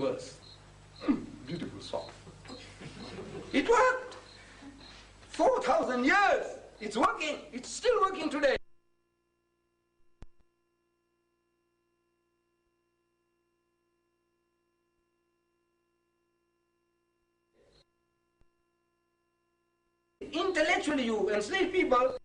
verse. Beautiful song. It worked. 4,000 years. It's working. It's still working today. Intellectually, you enslave people.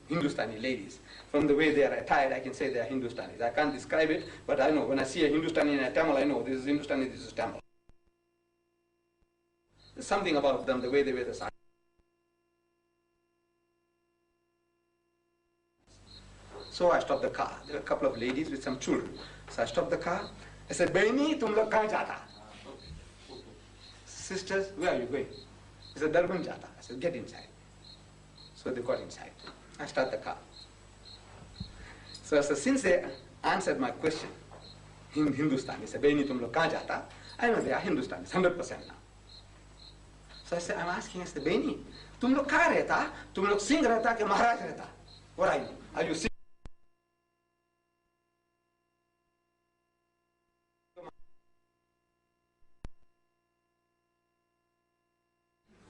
Hindustani ladies. From the way they are attired, I can say they are Hindustanis. I can't describe it, but I know when I see a Hindustani and a Tamil, I know this is Hindustani, this is Tamil. There's something about them, the way they wear the sari. So I stopped the car. There were a couple of ladies with some children. So I stopped the car. I said, Behni, tum log kahan jata? Sisters, where are you going? He said, Durban jata. I said, get inside. So they got inside. I start the car. So since they answered my question in Hindustani, he said, Behni, tum log kahan jata? I know they are Hindustanis, 100% now. So I said, I'm asking, I said, Behni, tum log kahan rehta? Tum log Singh rehta ke Maharaj rehta? What are you? Are you Singh?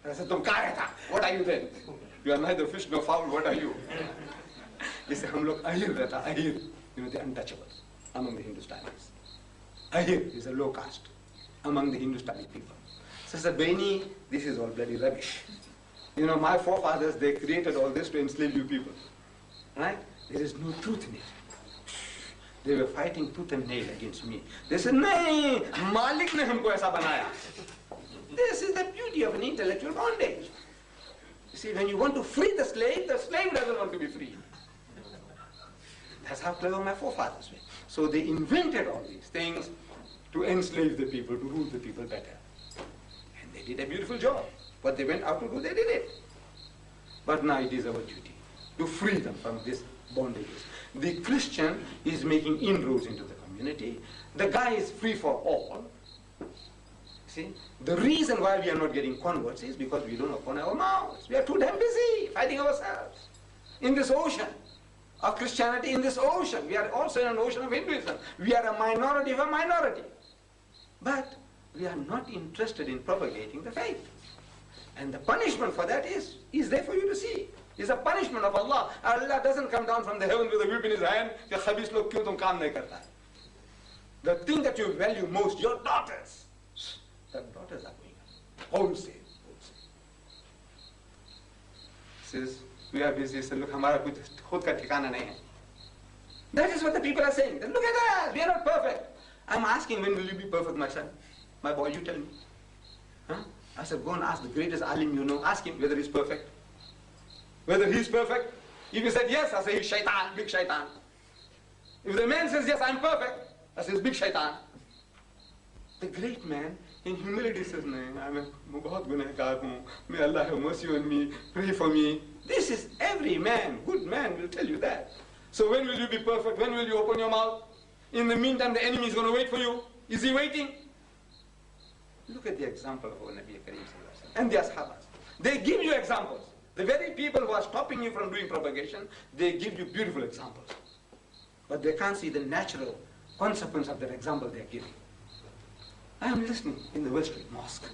I said, tum kahan rehta? What are you then? You are neither fish nor fowl, what are you? He said, hum log ahir rehta, ahir. You know, the untouchables among the Hindustanis. Ahir is a low caste among the Hindustani people. So I said, Behni, this is all bloody rubbish. You know, my forefathers, they created all this to enslave you people. Right? There is no truth in it. They were fighting tooth and nail against me. They said, nahi, Malik ne humko aisa banaya. This is the beauty of an intellectual bondage. You see, when you want to free the slave doesn't want to be free. That's how clever my forefathers were. So they invented all these things to enslave the people, to rule the people better. And they did a beautiful job. What they went out to do, they did it. But now it is our duty to free them from this bondages. The Christian is making inroads into the community. The guy is free for all. See? The reason why we are not getting converts is because we don't open our mouths. We are too damn busy fighting ourselves. In this ocean of Christianity, in this ocean, we are also in an ocean of Hinduism. We are a minority of a minority. But we are not interested in propagating the faith. And the punishment for that is there for you to see. It's a punishment of Allah. Allah doesn't come down from the heaven with a whip in his hand. The thing that you value most, your daughters, the daughters are going wholesale. Says, we are busy. Says, look, hamara kuch khud ka thikana nahi hai. That is what the people are saying. Look at us, we are not perfect. I'm asking, when will you be perfect, my son? My boy, you tell me. Huh? I said, go and ask the greatest alim you know. Ask him whether he's perfect. Whether he's perfect. If he said yes, I say he's shaitan, big shaitan. If the man says yes, I'm perfect, I say he's big shaitan. The great man in humility says, no, I'm a bahut gunahgar hu. May Allah have mercy on me, pray for me. This is every man, good man will tell you that. So when will you be perfect? When will you open your mouth? In the meantime, the enemy is going to wait for you. Is he waiting? Look at the example of our Nabi Kareem and the Ashabas. They give you examples. The very people who are stopping you from doing propagation, they give you beautiful examples. But they can't see the natural consequence of that example they are giving. I am listening in the West Street Mosque.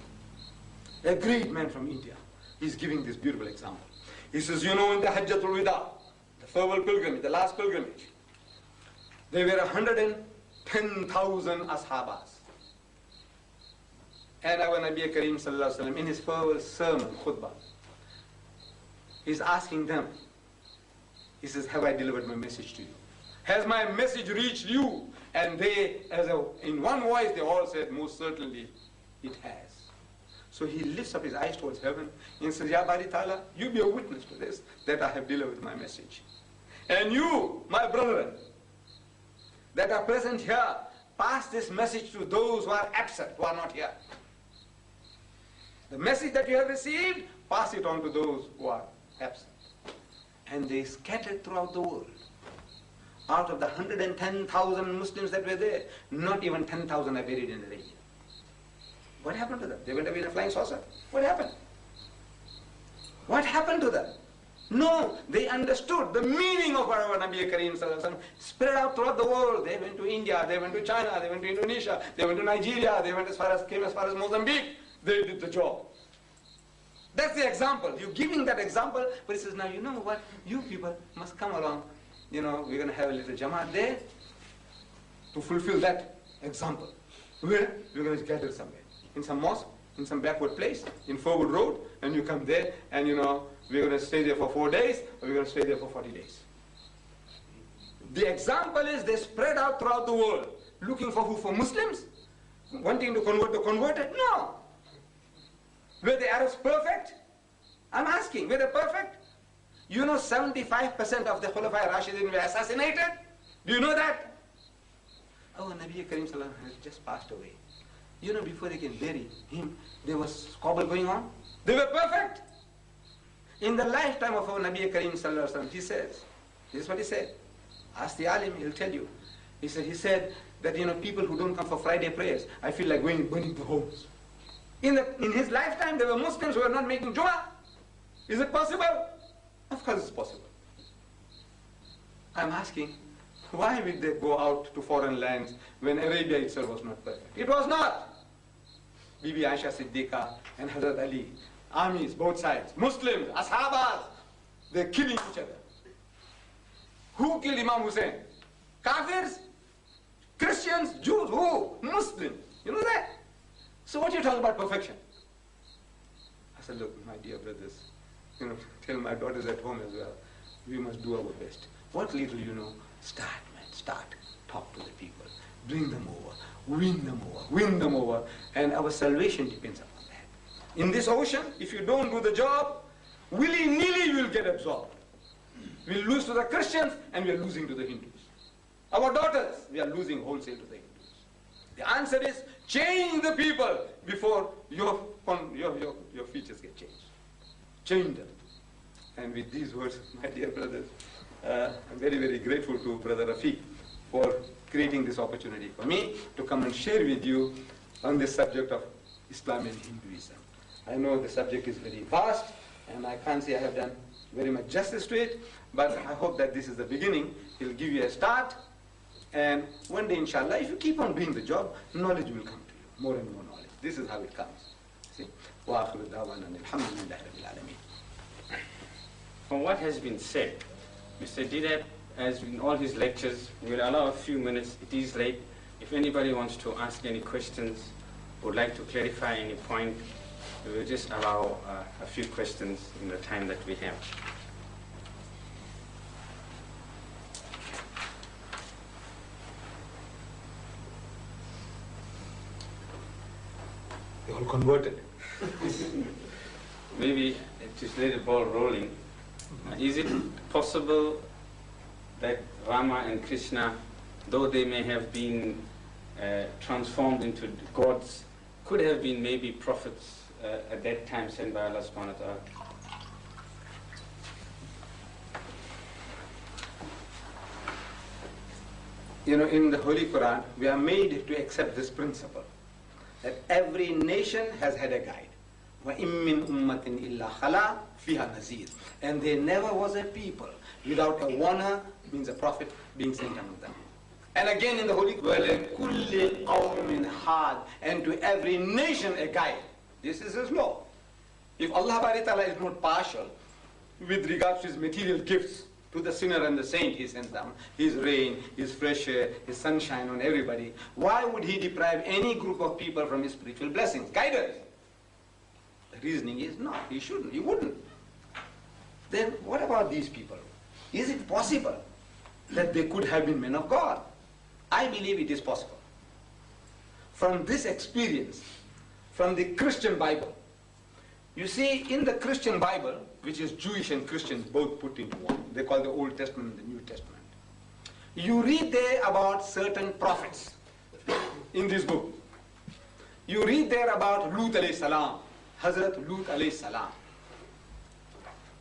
A great man from India, he's giving this beautiful example. He says, you know, in the Hajjatul Wida, the farewell pilgrimage, the last pilgrimage, there were 110,000 Ashabas. And our Nabi Kareem Sallallahu Alaihi Wasallam, in his farewell sermon, khutbah, he's asking them, he says, have I delivered my message to you? Has my message reached you? And they, in one voice, they all said, most certainly it has. So he lifts up his eyes towards heaven and says, Ya Bari Ta'ala, you be a witness to this, that I have delivered my message. And you, my brethren, that are present here, pass this message to those who are absent, who are not here. The message that you have received, pass it on to those who are absent. And they scattered throughout the world. Out of the 110,000 Muslims that were there, not even 10,000 are buried in the region. What happened to them? They went away in a flying saucer. What happened? What happened to them? No, they understood the meaning of our Nabi Kareem Sallallahu Alaihi Wasallam spread out throughout the world. They went to India, they went to China, they went to Indonesia, they went to Nigeria, they went came as far as Mozambique. They did the job. That's the example. You're giving that example, but he says, now you know what? You people must come along. You know, we're going to have a little Jamaat there to fulfill that example. Where? We're going to gather somewhere. In some mosque, in some backward place, in Forward Road, and you come there, and you know, we're going to stay there for 4 days, or we're going to stay there for 40 days. The example is they spread out throughout the world. Looking for who? For Muslims? Wanting to convert the converted? No. Were the Arabs perfect? I'm asking, were they perfect? You know 75% of the Khulafai Rashidin were assassinated? Do you know that? Oh, Nabi Kareem Sallallahu Alaihi Wasallam has just passed away. You know, before they can bury him, there was squabble going on. They were perfect. In the lifetime of our Nabi Kareem Sallallahu Alaihi Wasallam, he says, this is what he said. Ask the alim, he'll tell you. He said that, you know, people who don't come for Friday prayers, I feel like going and burning the homes. In his lifetime, there were Muslims who were not making Jummah. Is it possible? Of course it's possible. I'm asking, why would they go out to foreign lands when Arabia itself was not perfect? It was not. Bibi Aisha Siddiqa and Hazrat Ali, armies, both sides, Muslims, Ashabas, they're killing each other. Who killed Imam Hussein? Kafirs? Christians? Jews? Who? Muslims. You know that? So what do you talk about perfection? I said, look, my dear brothers, you know, tell my daughters at home as well, we must do our best. What little you know, start, man, start. Talk to the people. Bring them over. Win them over. Win them over. And our salvation depends upon that. In this ocean, if you don't do the job, willy-nilly you will get absorbed. We'll lose to the Christians and we're losing to the Hindus. Our daughters, we are losing wholesale to the Hindus. The answer is, change the people before your features get changed. Change them. And with these words, my dear brothers, I'm very, very grateful to Brother Rafiq for creating this opportunity for me to come and share with you on this subject of Islam and Hinduism. I know the subject is very vast, and I can't say I have done very much justice to it, but I hope that this is the beginning. It will give you a start. And one day, inshallah, if you keep on doing the job, knowledge will come to you, more and more knowledge. This is how it comes. See? From what has been said, Mr. Didat, as in all his lectures, we'll allow a few minutes. It is late. If anybody wants to ask any questions, would like to clarify any point, we will just allow a few questions in the time that we have. They all converted. Maybe just let the ball rolling. Is it possible that Rama and Krishna, though they may have been transformed into gods, could have been maybe prophets at that time sent by Allah subhanahu wa ta'ala? You know, in the Holy Quran, we are made to accept this principle, that every nation has had a guide. وَإِن مِّن أُمَّةٍ إِلَّا خَلَا فِيهَا نَذِيرٌ. And there never was a people without a warner, means a prophet, being sent among them. And again in the Holy Quran, وَلِكُلِّ قَوْمٍ حَادٍ, and to every nation a guide. This is His law. If Allah Ta'ala is not partial with regards to His material gifts to the sinner and the saint, He sends down His rain, His fresh air, His sunshine on everybody. Why would He deprive any group of people from His spiritual blessings, guidance? The reasoning is no, He shouldn't, He wouldn't. Then what about these people? Is it possible that they could have been men of God? I believe it is possible. From this experience, from the Christian Bible. You see, in the Christian Bible, which is Jewish and Christian both put into one, they call the Old Testament and the New Testament. You read there about certain prophets in this book. You read there about Lut alayhi salam, Hazrat Lut alayhi salam.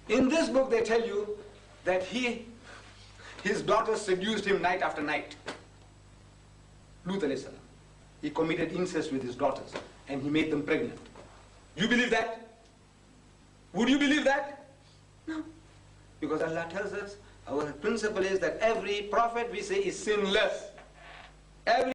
In this book they tell you that his daughters seduced him night after night. Lut alayhi salam. He committed incest with his daughters and he made them pregnant. You believe that? Would you believe that? No. Because Allah tells us, our principle is that every prophet we say is sinless. Every